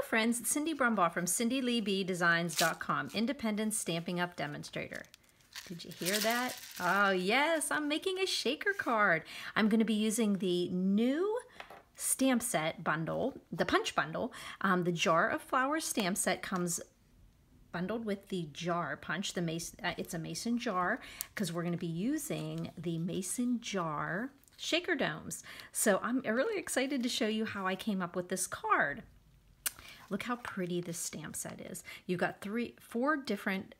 friends, it's Cindy Brumbaugh from CindyLeeBDesigns.com, Independent Stamping Up Demonstrator. Did you hear that? Oh yes, I'm making a shaker card. I'm going to be using the new stamp set bundle, the punch bundle. The Jar of Flowers stamp set comes bundled with the jar punch. It's a mason jar because we're going to be using the mason jar shaker domes. So I'm really excited to show you how I came up with this card. Look how pretty this stamp set is. You've got four different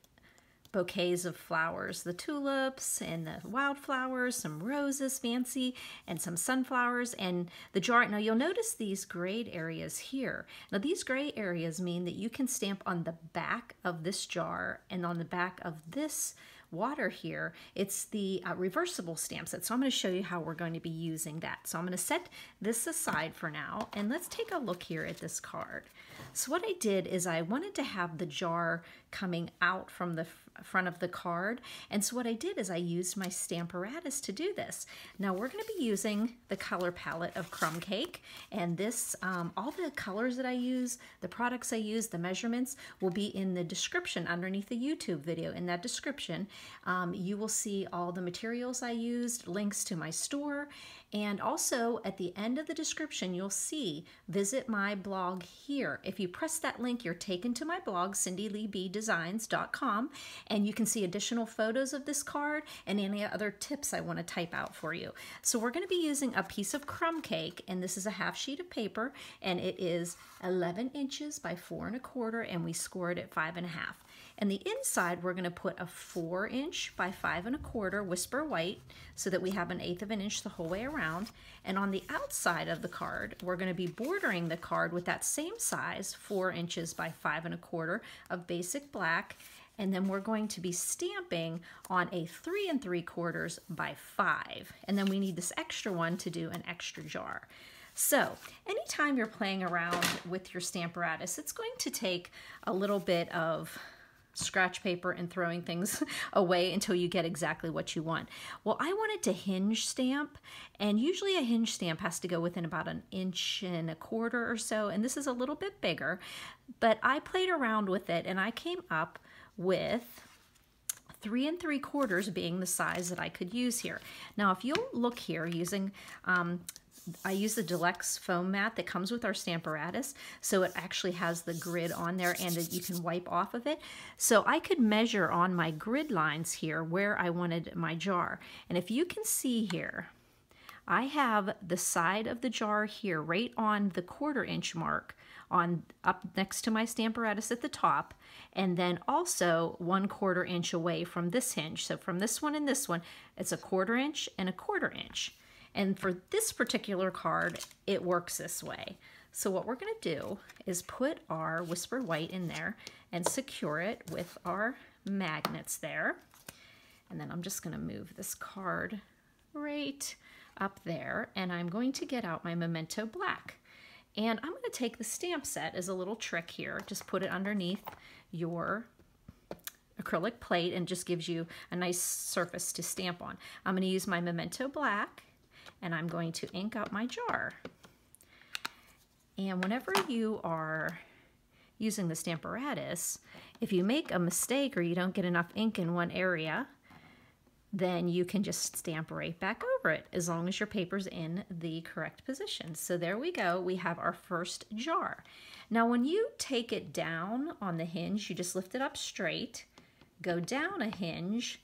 bouquets of flowers, the tulips and the wildflowers, some roses, fancy, and some sunflowers, and the jar. Now you'll notice these grayed areas here. Now these gray areas mean that you can stamp on the back of this jar and on the back of this water here. It's the reversible stamp set. So I'm going to show you how we're going to be using that. So I'm going to set this aside for now, and let's take a look here at this card. So what I did is I wanted to have the jar coming out from the front of the card, and so what I did is I used my Stamparatus to do this. Now we're going to be using the color palette of Crumb Cake, and this all the colors that I use, the products I use, the measurements will be in the description underneath the YouTube video. In that description you will see all the materials I used, links to my store, and also at the end of the description you'll see visit my blog here. If you press that link, you're taken to my blog, CindyLeeBDesigns.com, and you can see additional photos of this card and any other tips I want to type out for you. So we're going to be using a piece of Crumb Cake, and this is a half sheet of paper, and it is 11 inches by 4 1/4, and we scored at 5 1/2. And the inside, we're going to put a 4 inch by 5 1/4 whisper white so that we have 1/8 of an inch the whole way around. And on the outside of the card, we're going to be bordering the card with that same size, 4 inches by 5 1/4 of basic black. And then we're going to be stamping on a 3 3/4 by 5. And then we need this extra one to do an extra jar. So anytime you're playing around with your Stamparatus, it's going to take a little bit of scratch paper and throwing things away until you get exactly what you want. Well, I wanted to hinge stamp, and usually a hinge stamp has to go within about 1 1/4 inches or so, and this is a little bit bigger, but I played around with it and I came up with 3 3/4 being the size that I could use here. Now if you'll look here using I use the Deluxe foam mat that comes with our Stamparatus, so it actually has the grid on there and you can wipe off of it. So I could measure on my grid lines here where I wanted my jar. And if you can see here, I have the side of the jar here right on the 1/4 inch mark up next to my Stamparatus at the top, and then also 1/4 inch away from this hinge. So from this one and this one, it's a 1/4 inch and a 1/4 inch. And for this particular card, it works this way. So what we're going to do is put our Whisper White in there and secure it with our magnets there. And then I'm just going to move this card right up there, and I'm going to get out my Memento Black. And I'm going to take the stamp set as a little trick here. Just put it underneath your acrylic plate and just gives you a nice surface to stamp on. I'm going to use my Memento Black, and I'm going to ink up my jar. And whenever you are using the Stamparatus, if you make a mistake or you don't get enough ink in one area, then you can just stamp right back over it as long as your paper's in the correct position. So there we go, we have our first jar. Now when you take it down on the hinge, you just lift it up straight, go down a hinge,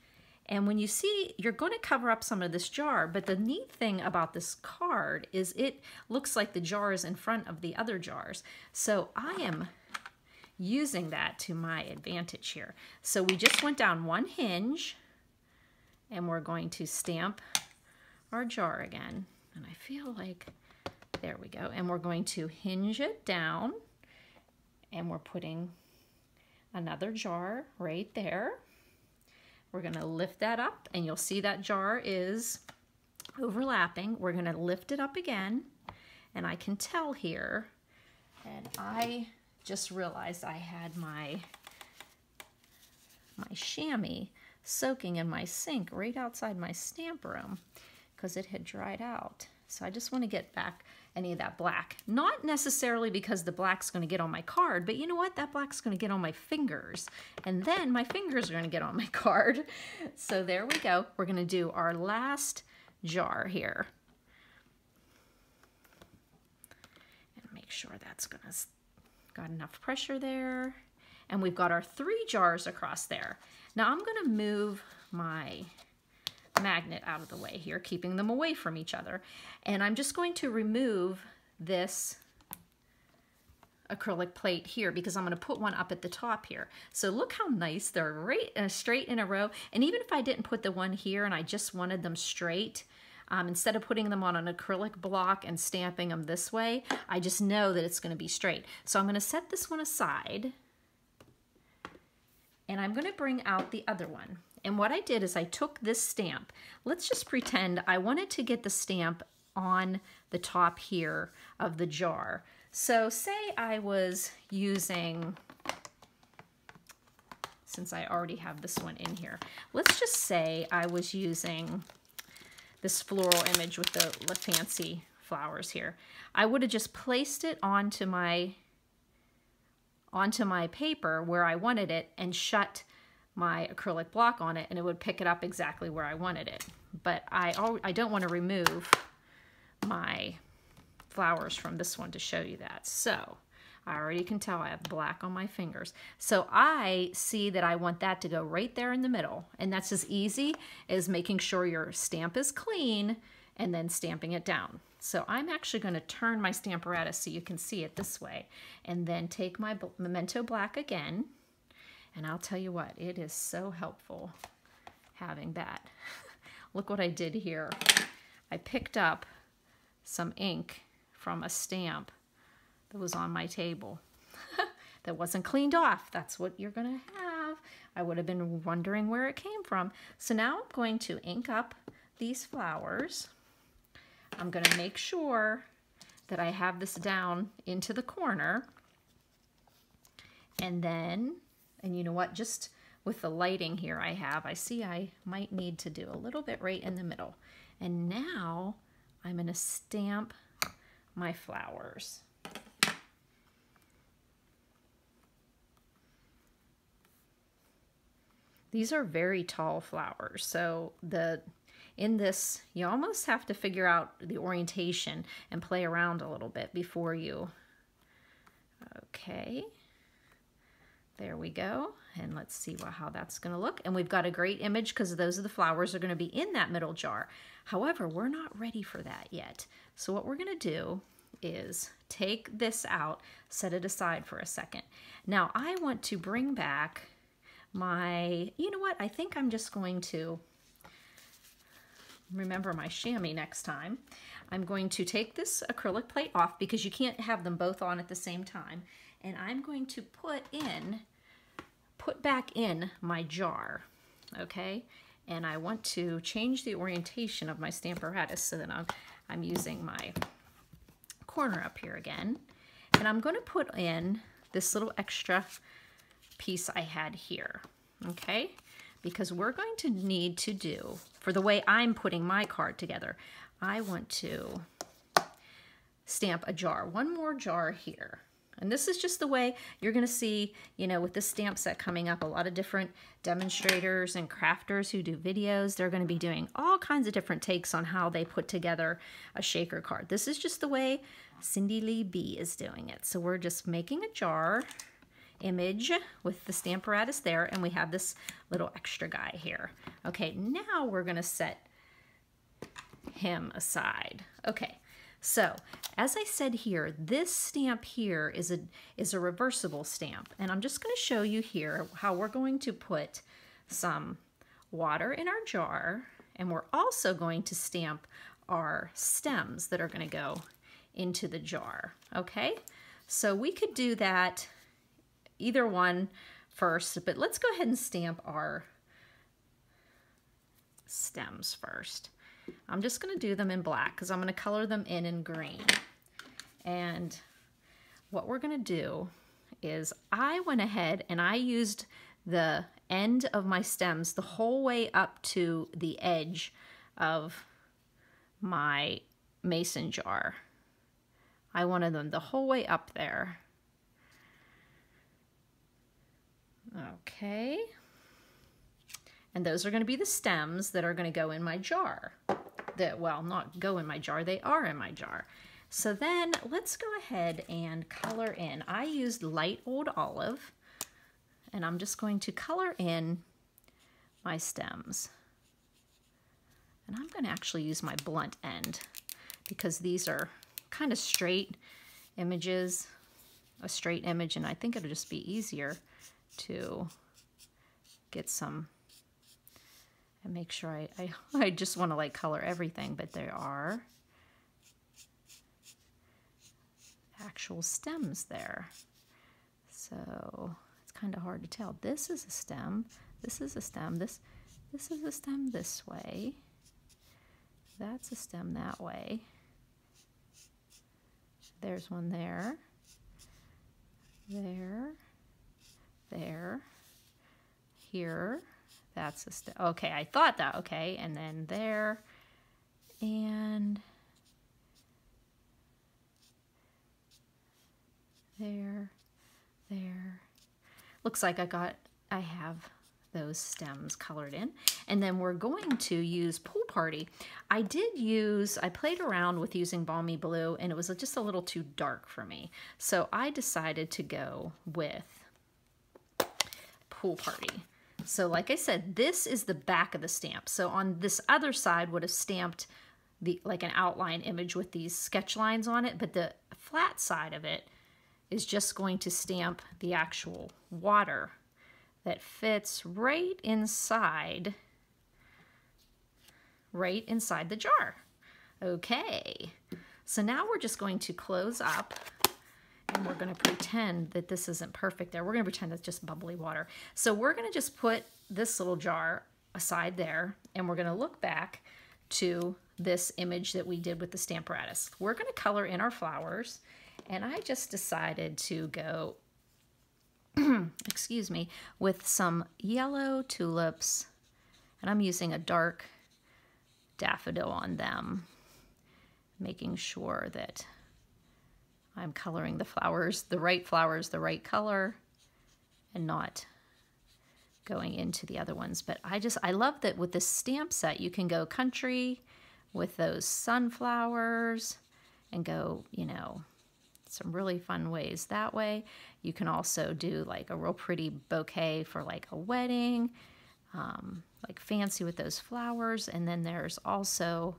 and when you see, you're going to cover up some of this jar, but the neat thing about this card is it looks like the jar is in front of the other jars. So I am using that to my advantage here. So we just went down one hinge, and we're going to stamp our jar again. And I feel like, there we go. And we're going to hinge it down, and we're putting another jar right there. We're going to lift that up, and you'll see that jar is overlapping. We're going to lift it up again, and I can tell here, and I just realized I had my chamois soaking in my sink right outside my stamp room because it had dried out. So I just want to get back any of that black. Not necessarily because the black's going to get on my card, but you know what? That black's going to get on my fingers. And then my fingers are going to get on my card. So there we go. We're going to do our last jar here. And make sure that's got enough pressure there. And we've got our 3 jars across there. Now I'm going to move my magnet out of the way here, keeping them away from each other. And I'm just going to remove this acrylic plate here because I'm going to put one up at the top here. So look how nice they're right straight in a row. And even if I didn't put the one here and I just wanted them straight, instead of putting them on an acrylic block and stamping them this way, I just know that it's going to be straight. So I'm going to set this one aside and I'm going to bring out the other one. And what I did is I took this stamp. Let's just pretend I wanted to get the stamp on the top here of the jar. So say I was using, since I already have this one in here, let's just say I was using this floral image with the fancy flowers here. I would have just placed it onto my paper where I wanted it and shut my acrylic block on it, and it would pick it up exactly where I wanted it. But I don't want to remove my flowers from this one to show you that. So I already can tell I have black on my fingers. So I see that I want that to go right there in the middle. And that's as easy as making sure your stamp is clean and then stamping it down. So I'm actually going to turn my Stamparatus so you can see it this way. And then take my Memento Black again. And I'll tell you what, it is so helpful having that. Look what I did here. I picked up some ink from a stamp that was on my table that wasn't cleaned off. That's what you're going to have. I would have been wondering where it came from. So now I'm going to ink up these flowers. I'm going to make sure that I have this down into the corner. And then, and you know what, just with the lighting here I see I might need to do a little bit right in the middle. And now I'm going to stamp my flowers. These are very tall flowers, so in this you almost have to figure out the orientation and play around a little bit before you. Okay, there we go. And let's see how that's going to look. And we've got a great image because those are the flowers that are going to be in that middle jar. However, we're not ready for that yet. So what we're going to do is take this out, set it aside for a second. Now I want to bring back my, you know what, I think I'm just going to remember my chamois next time. I'm going to take this acrylic plate off because you can't have them both on at the same time. And I'm going to put back in my jar, okay? And I want to change the orientation of my Stamparatus so that I'm using my corner up here again. And I'm going to put in this little extra piece I had here, okay? Because we're going to need to do, for the way I'm putting my card together, I want to stamp a jar, one more jar here. And this is just the way you're going to see, you know, with this stamp set coming up, a lot of different demonstrators and crafters who do videos. They're going to be doing all kinds of different takes on how they put together a shaker card. This is just the way Cindy Lee B is doing it. So we're just making a jar image with the Stamparatus there, and we have this little extra guy here. Okay, now we're going to set him aside. Okay. So, as I said here, this stamp here is a reversible stamp. And I'm just going to show you here how we're going to put some water in our jar. And we're also going to stamp our stems that are going to go into the jar. Okay? So we could do that either one first, but let's go ahead and stamp our stems first. I'm just going to do them in black because I'm going to color them in green. And what we're going to do is I went ahead and I used the end of my stems the whole way up to the edge of my mason jar. I wanted them the whole way up there. Okay. And those are going to be the stems that are going to go in my jar. Well, not go in my jar, they are in my jar. So then let's go ahead and color in. I used light old olive, and I'm just going to color in my stems. And I'm going to actually use my blunt end because these are kind of straight images, a straight image, and I think it'll just be easier to get some and make sure I just want to like color everything, but there are actual stems there. So it's kind of hard to tell. This is a stem, this is a stem, this is a stem this way, that's a stem that way, there's one there, there, here, that's a stem. Okay, I thought that, okay, and then there, and there. Looks like I have those stems colored in. And then we're going to use Pool Party. I played around with using Balmy Blue, and it was just a little too dark for me. So I decided to go with Pool Party. So like I said, this is the back of the stamp. So on this other side would have stamped like an outline image with these sketch lines on it, but the flat side of it is just going to stamp the actual water that fits right inside the jar. Okay, so now we're just going to close up, and we're going to pretend that this isn't perfect there. We're going to pretend it's just bubbly water. So we're going to just put this little jar aside there, and we're going to look back to this image that we did with the Stamparatus. We're going to color in our flowers, and I just decided to go, excuse me, with some yellow tulips, and I'm using a dark daffodil on them, making sure that I'm coloring the flowers, the right color, and not going into the other ones. But I love that with this stamp set, you can go country with those sunflowers and go, you know, some really fun ways that way. You can also do like a real pretty bouquet for like a wedding, like fancy with those flowers. And then there's also,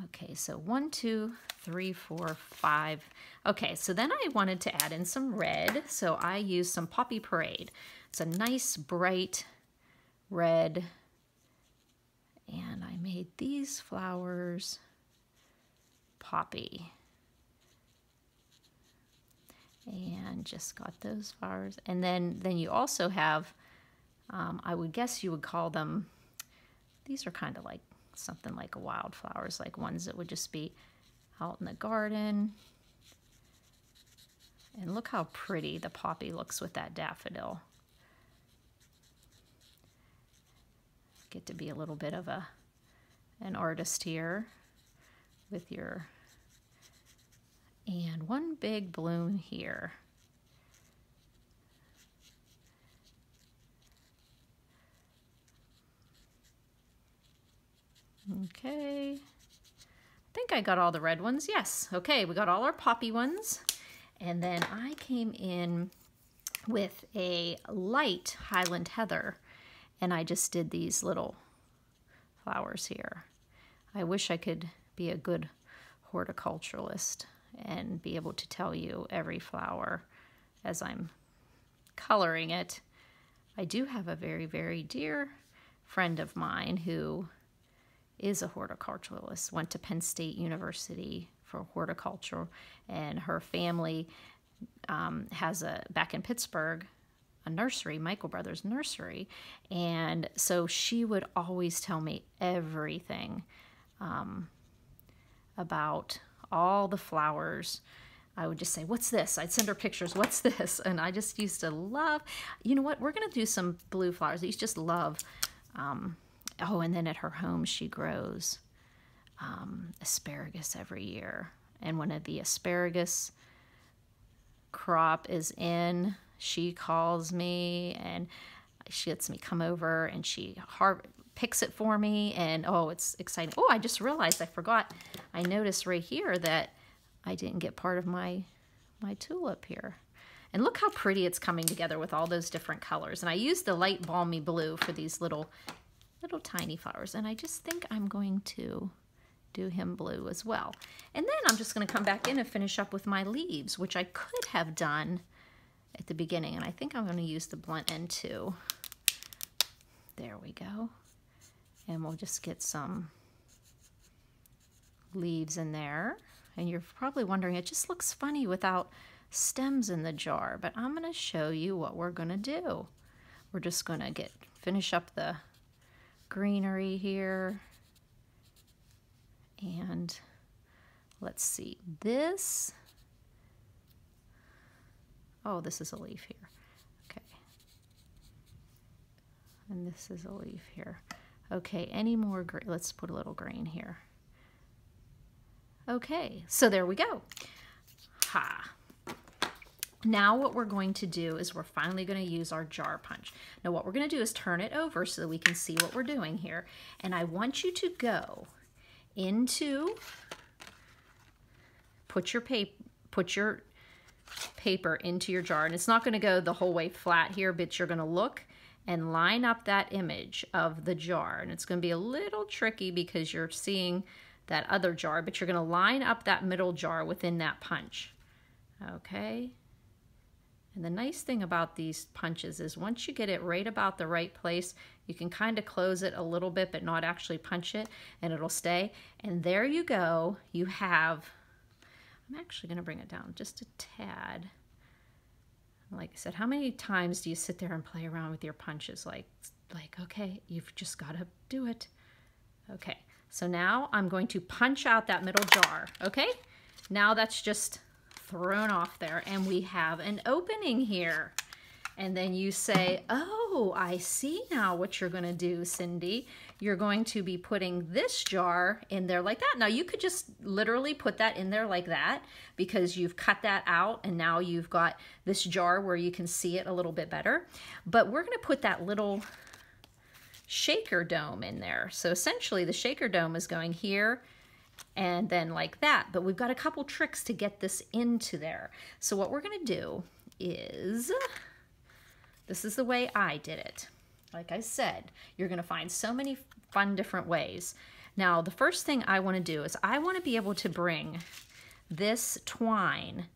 okay, so 1, 2, 3, 4, 5. Okay, so then I wanted to add in some red, so I used some Poppy Parade. It's a nice bright red, and I made these flowers poppy. And just got those flowers. And then you also have, I would guess you would call them, these are kind of like something like wildflowers, like ones that would just be out in the garden. And look how pretty the poppy looks with that daffodil. Get to be a little bit of an artist here with your, and one big bloom here. Okay, I think I got all the red ones. Yes, okay, we got all our poppy ones. And then I came in with a light Highland Heather, and I just did these little flowers here. I wish I could be a good horticulturalist and be able to tell you every flower as I'm coloring it. I do have a very, very dear friend of mine who is a horticulturalist, went to Penn State University for horticulture, and her family has back in Pittsburgh, a nursery, Michael Brothers Nursery, and so she would always tell me everything about all the flowers. I would just say, what's this? I'd send her pictures, what's this? And I just used to love, you know what, we're gonna do some blue flowers. I used to just love, oh, and then at her home she grows asparagus every year. And when the asparagus crop is in, she calls me and she lets me come over and she picks it for me, and oh, it's exciting. Oh, I just realized I forgot. I noticed right here that I didn't get part of my tulip here. And look how pretty it's coming together with all those different colors. And I used the light balmy blue for these little tiny flowers. And I just think I'm going to do him blue as well. And then I'm just going to come back in and finish up with my leaves, which I could have done at the beginning. And I think I'm going to use the blunt end too. There we go. And we'll just get some leaves in there. And you're probably wondering, it just looks funny without stems in the jar, but I'm going to show you what we're going to do. We're just going to finish up the greenery here. And let's see, this, oh, this is a leaf here. Okay. And this is a leaf here. Okay, any more green? Let's put a little green here. Okay, so there we go. Ha. Now what we're going to do is we're finally going to use our jar punch. Now what we're going to do is turn it over so that we can see what we're doing here. And I want you to go into, put your paper into your jar. And it's not going to go the whole way flat here, but you're going to look and line up that image of the jar. And it's going to be a little tricky because you're seeing that other jar, but you're going to line up that middle jar within that punch. Okay. And the nice thing about these punches is once you get it right about the right place, you can kind of close it a little bit, but not actually punch it, and it'll stay. And there you go. You have, I'm actually going to bring it down just a tad. Like I said, how many times do you sit there and play around with your punches? Like, okay, you've just got to do it. Okay, so now I'm going to punch out that middle jar, okay? Now that's just thrown off there, and we have an opening here. And then you say, oh, I see now what you're going to do, Cindy. You're going to be putting this jar in there like that. Now, you could just literally put that in there like that because you've cut that out, and now you've got this jar where you can see it a little bit better. But we're going to put that little shaker dome in there. So essentially, the shaker dome is going here and then like that. But we've got a couple tricks to get this into there. So what we're going to do is, this is the way I did it. Like I said, you're going to find so many fun different ways. Now, the first thing I want to do is I want to be able to bring this twine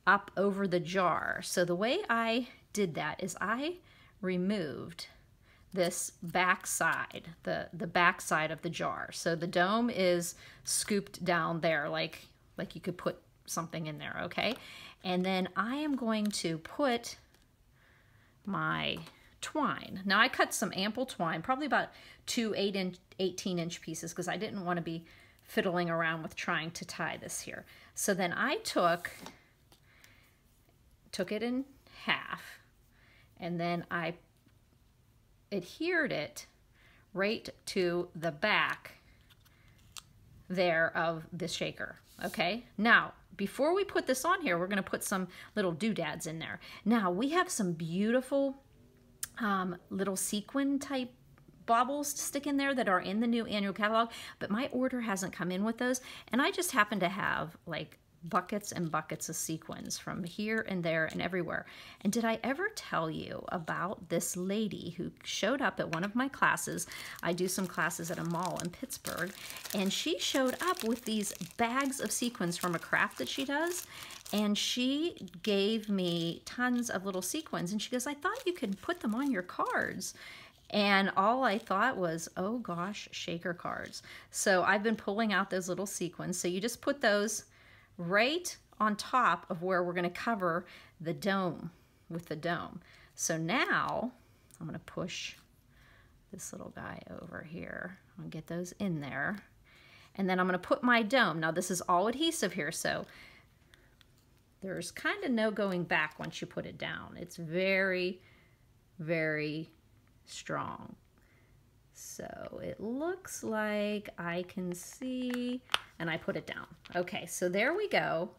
up over the jar. So the way I did that is I removed this back side, the back side of the jar. So the dome is scooped down there like you could put something in there, okay? And then I am going to put my twine. Now I cut some ample twine, probably about 2 18-inch pieces because I didn't want to be fiddling around with trying to tie this here. So then I took it in half, and then I adhered it right to the back there of the shaker. Okay, now before we put this on here, we're going to put some little doodads in there. Now we have some beautiful little sequin type baubles to stick in there that are in the new annual catalog, but my order hasn't come in with those, and I just happen to have like buckets and buckets of sequins from here and there and everywhere. And did I ever tell you about this lady who showed up at one of my classes? I do some classes at a mall in Pittsburgh, and she showed up with these bags of sequins from a craft that she does, and she gave me tons of little sequins, and she goes, I thought you could put them on your cards. And all I thought was, oh gosh, shaker cards. So I've been pulling out those little sequins. So you just put those right on top of where we're going to cover the dome with the dome. So now I'm going to push this little guy over here. I'll get those in there. And then I'm going to put my dome. Now this is all adhesive here, so there's kind of no going back once you put it down. It's very, very strong. So it looks like I can see, and I put it down. Okay, so there we go.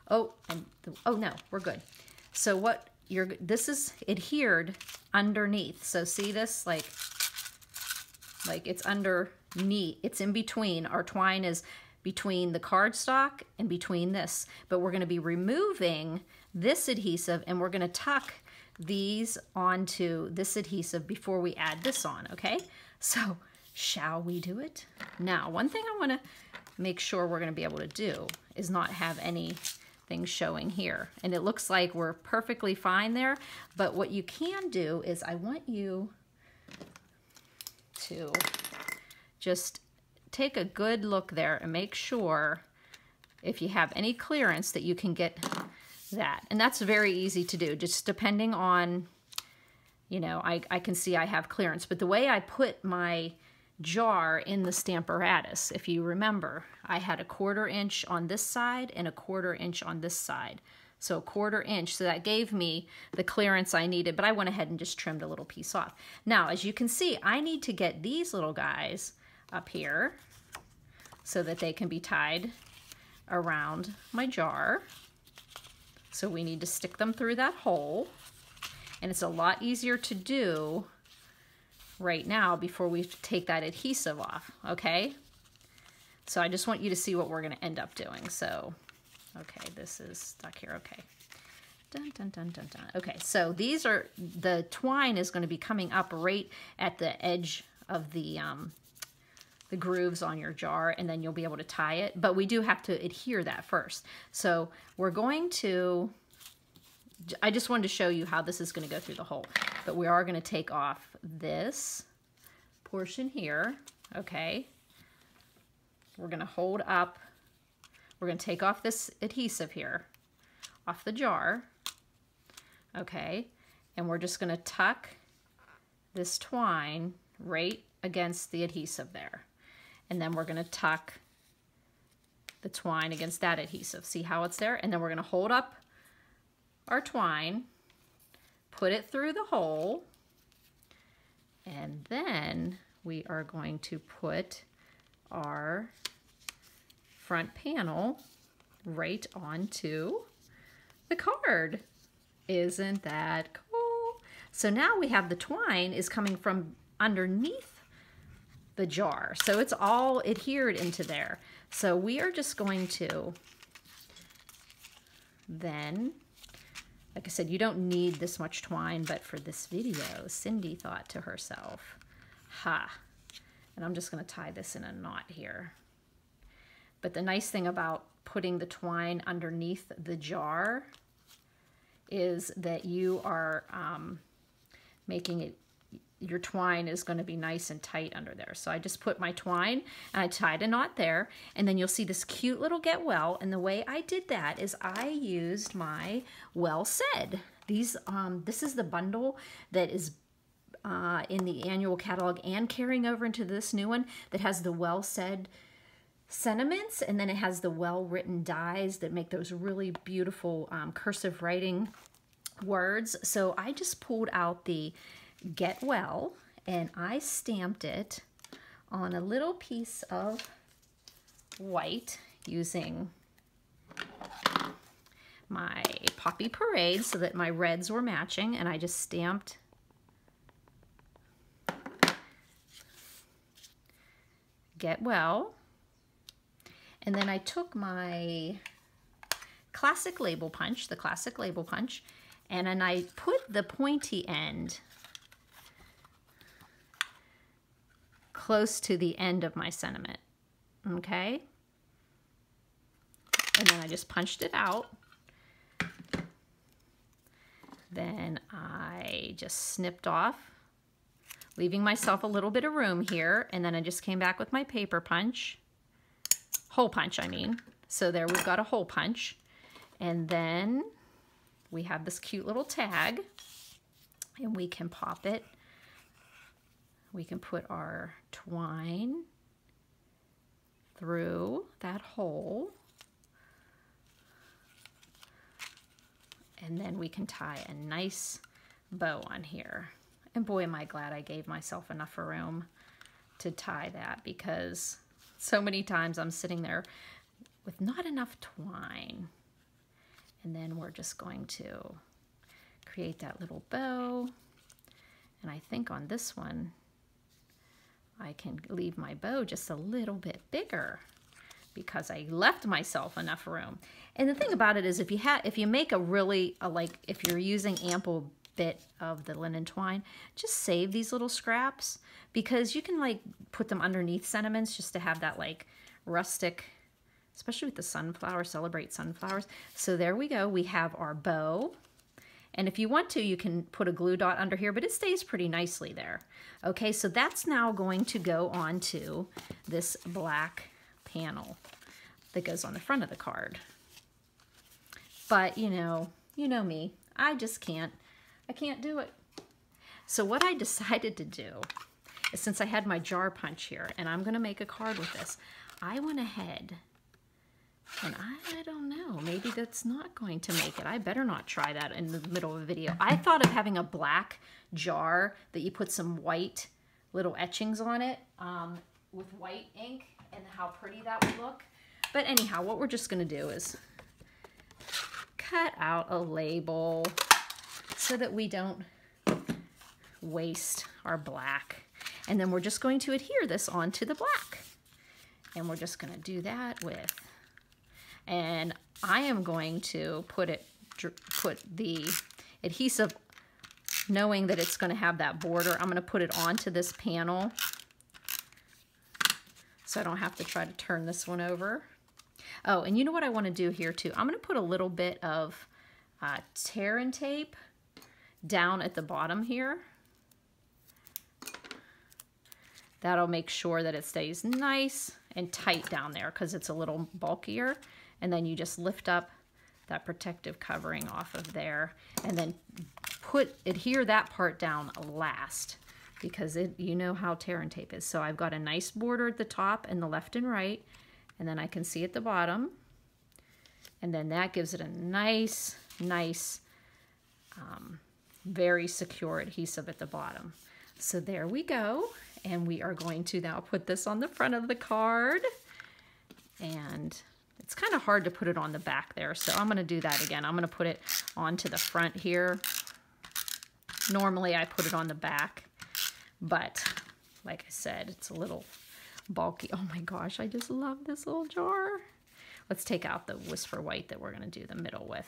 Oh, and oh no, we're good. So what this is adhered underneath. So see this, like it's underneath, it's in between. Our twine is between the cardstock and between this, but we're going to be removing this adhesive and we're going to tuck these onto this adhesive before we add this on, okay? So shall we do it? Now, one thing I want to make sure we're going to be able to do is not have anything showing here. And it looks like we're perfectly fine there, but what you can do is I want you to just take a good look there and make sure if you have any clearance that you can get that. And that's very easy to do, just depending on, you know, I can see I have clearance. But the way I put my jar in the Stamparatus, if you remember, I had a 1/4 inch on this side and a 1/4 inch on this side. So a 1/4 inch, so that gave me the clearance I needed, but I went ahead and just trimmed a little piece off. Now, as you can see, I need to get these little guys up here so that they can be tied around my jar. So we need to stick them through that hole. And it's a lot easier to do right now before we take that adhesive off, okay? So I just want you to see what we're gonna end up doing. So, okay, this is stuck here, okay. Dun, dun, dun, dun, dun. Okay, so these are, the twine is gonna be coming up right at the edge of the grooves on your jar, and then you'll be able to tie it. But we do have to adhere that first. So we're going to, I just wanted to show you how this is going to go through the hole. But we are going to take off this portion here, okay? We're going to hold up, we're going to take off this adhesive here, off the jar, okay? And we're just going to tuck this twine right against the adhesive there. And then we're going to tuck the twine against that adhesive. See how it's there? And then we're going to hold up our twine, put it through the hole, and then we are going to put our front panel right onto the card. Isn't that cool? So now we have the twine is coming from underneath the jar. So it's all adhered into there. So we are just going to then, like I said, you don't need this much twine, but for this video, Cindy thought to herself, ha, and I'm just going to tie this in a knot here. But the nice thing about putting the twine underneath the jar is that you are making it, your twine is going to be nice and tight under there. So I just put my twine and I tied a knot there, and then you'll see this cute little get well. And the way I did that is I used my Well Said. These this is the bundle that is in the annual catalog and carrying over into this new one that has the Well Said sentiments, and then it has the well written dies that make those really beautiful cursive writing words. So I just pulled out the Get Well and I stamped it on a little piece of white using my Poppy Parade so that my reds were matching, and I just stamped Get Well. And then I took my classic label punch, the classic label punch, and then I put the pointy end close to the end of my sentiment, okay? And then I just punched it out. Then I just snipped off, leaving myself a little bit of room here, and then I just came back with my paper punch, hole punch, I mean. So there we've got a hole punch. And then we have this cute little tag, and we can pop it. We can put our twine through that hole. And then we can tie a nice bow on here. And boy, am I glad I gave myself enough room. to tie that, because so many times I'm sitting there with not enough twine. And then we're just going to create that little bow. And I think on this one, I can leave my bow just a little bit bigger because I left myself enough room. And the thing about it is, if you make a really, like if you're using ample bit of the linen twine, just save these little scraps, because you can like put them underneath sentiments just to have that like rustic, especially with the sunflower, celebrate sunflowers. So there we go, we have our bow. And if you want to, you can put a glue dot under here, but it stays pretty nicely there. Okay, so that's now going to go onto this black panel that goes on the front of the card. But you know me, I can't do it. So what I decided to do is, since I had my jar punch here and I'm gonna make a card with this, I went ahead and I don't know, maybe that's not going to make it. I better not try that in the middle of a video. I thought of having a black jar that you put some white little etchings on it with white ink, and how pretty that would look. But anyhow, what we're just gonna do is cut out a label so that we don't waste our black. And then we're just going to adhere this onto the black. And we're just gonna do that with, and I am going to put the adhesive, knowing that it's going to have that border, I'm going to put it onto this panel so I don't have to try to turn this one over. Oh, and you know what I want to do here too? I'm going to put a little bit of tear and tape down at the bottom here. That'll make sure that it stays nice and tight down there because it's a little bulkier. And then you just lift up that protective covering off of there, and then adhere that part down last, because you know how tear and tape is. So I've got a nice border at the top and the left and right, and then I can see at the bottom, and then that gives it a nice, very secure adhesive at the bottom. So there we go, and we are going to now put this on the front of the card, and it's kind of hard to put it on the back there, so I'm going to do that again. I'm going to put it onto the front here. Normally I put it on the back, but like I said, it's a little bulky. Oh my gosh, I just love this little jar. Let's take out the Whisper White that we're going to do the middle with.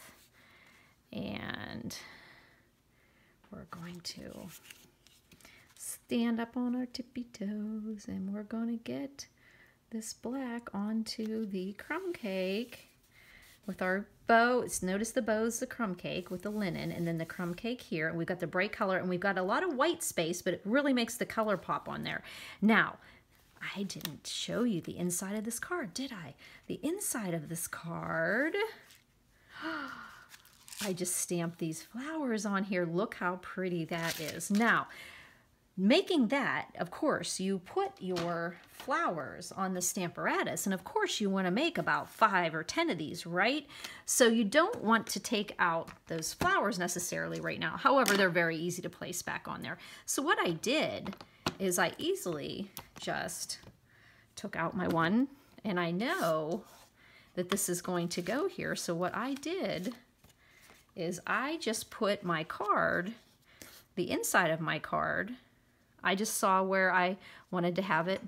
And we're going to stand up on our tippy toes, and we're going to get this black onto the crumb cake with our bow. Notice the bow's the crumb cake with the linen, and then the crumb cake here, and we've got the bright color, and we've got a lot of white space, but it really makes the color pop on there. Now, I didn't show you the inside of this card, did I? The inside of this card, I just stamped these flowers on here. Look how pretty that is. Now, making that, of course, you put your flowers on the Stamparatus, and of course you want to make about 5 or 10 of these, right? So you don't want to take out those flowers necessarily right now. However, they're very easy to place back on there. So what I did is I easily just took out my one, and I know that this is going to go here. So what I did is I just put my card, the inside of my card, I just saw where I wanted to have it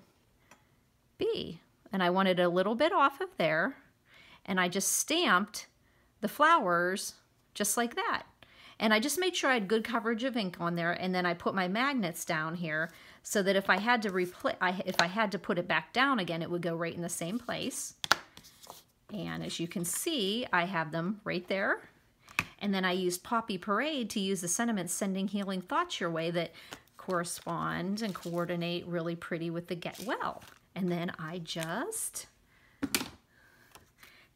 be. And I wanted a little bit off of there. And I just stamped the flowers just like that. And I just made sure I had good coverage of ink on there. And then I put my magnets down here so that if I had to put it back down again, it would go right in the same place. And as you can see, I have them right there. And then I used Poppy Parade to use the sentiments Sending Healing Thoughts Your Way that correspond and coordinate really pretty with the Get Well. And then I just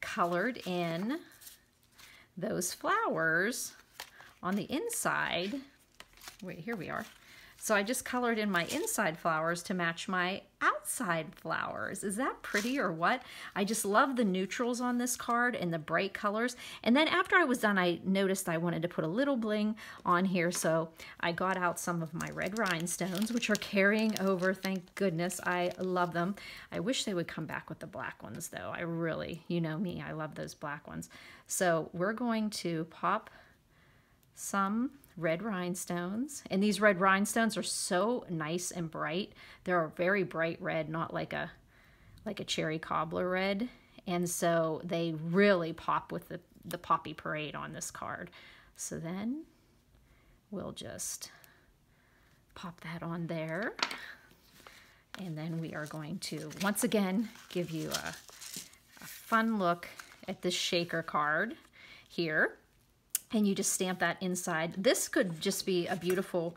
colored in those flowers on the inside. Wait, here we are. So I just colored in my inside flowers to match my outside outside flowers. Is that pretty or what? I just love the neutrals on this card and the bright colors. And then after I was done, I noticed I wanted to put a little bling on here, so I got out some of my red rhinestones, which are carrying over. Thank goodness. I love them. I wish they would come back with the black ones, though. I really, you know me, I love those black ones. So we're going to pop some red rhinestones, and these red rhinestones are so nice and bright. They're a very bright red, not like a cherry cobbler red, and so they really pop with the Poppy Parade on this card. So then we'll just pop that on there, and then we are going to once again give you a fun look at this shaker card here. And you just stamp that inside. This could just be a beautiful,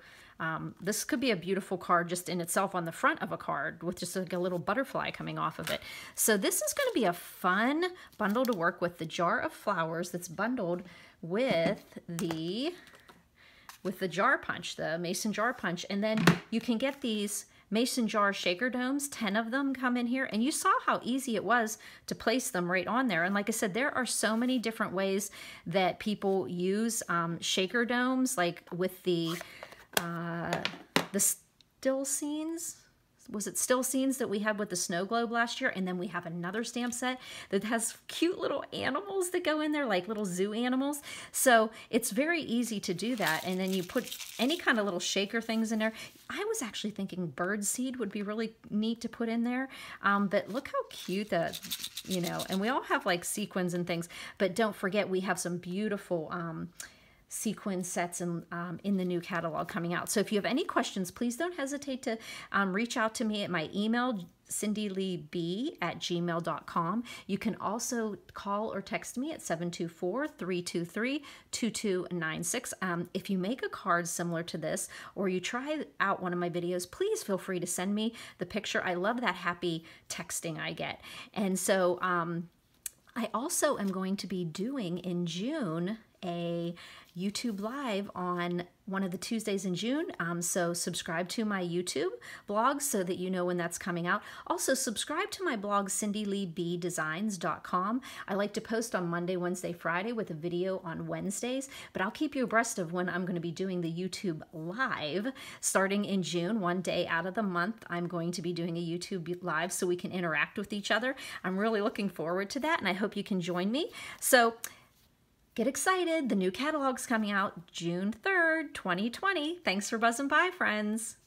this could be a beautiful card just in itself on the front of a card with just like a little butterfly coming off of it. So this is going to be a fun bundle to work with. The jar of flowers that's bundled with the jar punch, the mason jar punch. And then you can get these mason jar shaker domes, 10 of them come in here, and you saw how easy it was to place them right on there. And like I said, there are so many different ways that people use shaker domes, like with the still scenes. Was it still scenes that we had with the snow globe last year? And then we have another stamp set that has cute little animals that go in there, like little zoo animals. So it's very easy to do that. And then you put any kind of little shaker things in there. I was actually thinking bird seed would be really neat to put in there. But look how cute that, you know, and we all have like sequins and things. But don't forget, we have some beautiful sequin sets in the new catalog coming out. So if you have any questions, please don't hesitate to reach out to me at my email, cindyleeb@gmail.com. You can also call or text me at 724-323-2296. If you make a card similar to this, or you try out one of my videos, please feel free to send me the picture. I love that happy texting I get. And so I also am going to be doing in June a YouTube live on one of the Tuesdays in June. So subscribe to my YouTube blog so that you know when that's coming out. Also subscribe to my blog, cindyleebdesigns.com. I like to post on Monday, Wednesday, Friday with a video on Wednesdays, but I'll keep you abreast of when I'm going to be doing the YouTube live starting in June. One day out of the month, I'm going to be doing a YouTube live so we can interact with each other. I'm really looking forward to that, and I hope you can join me. So get excited. The new catalog's coming out June 3rd, 2020. Thanks for buzzing by, friends.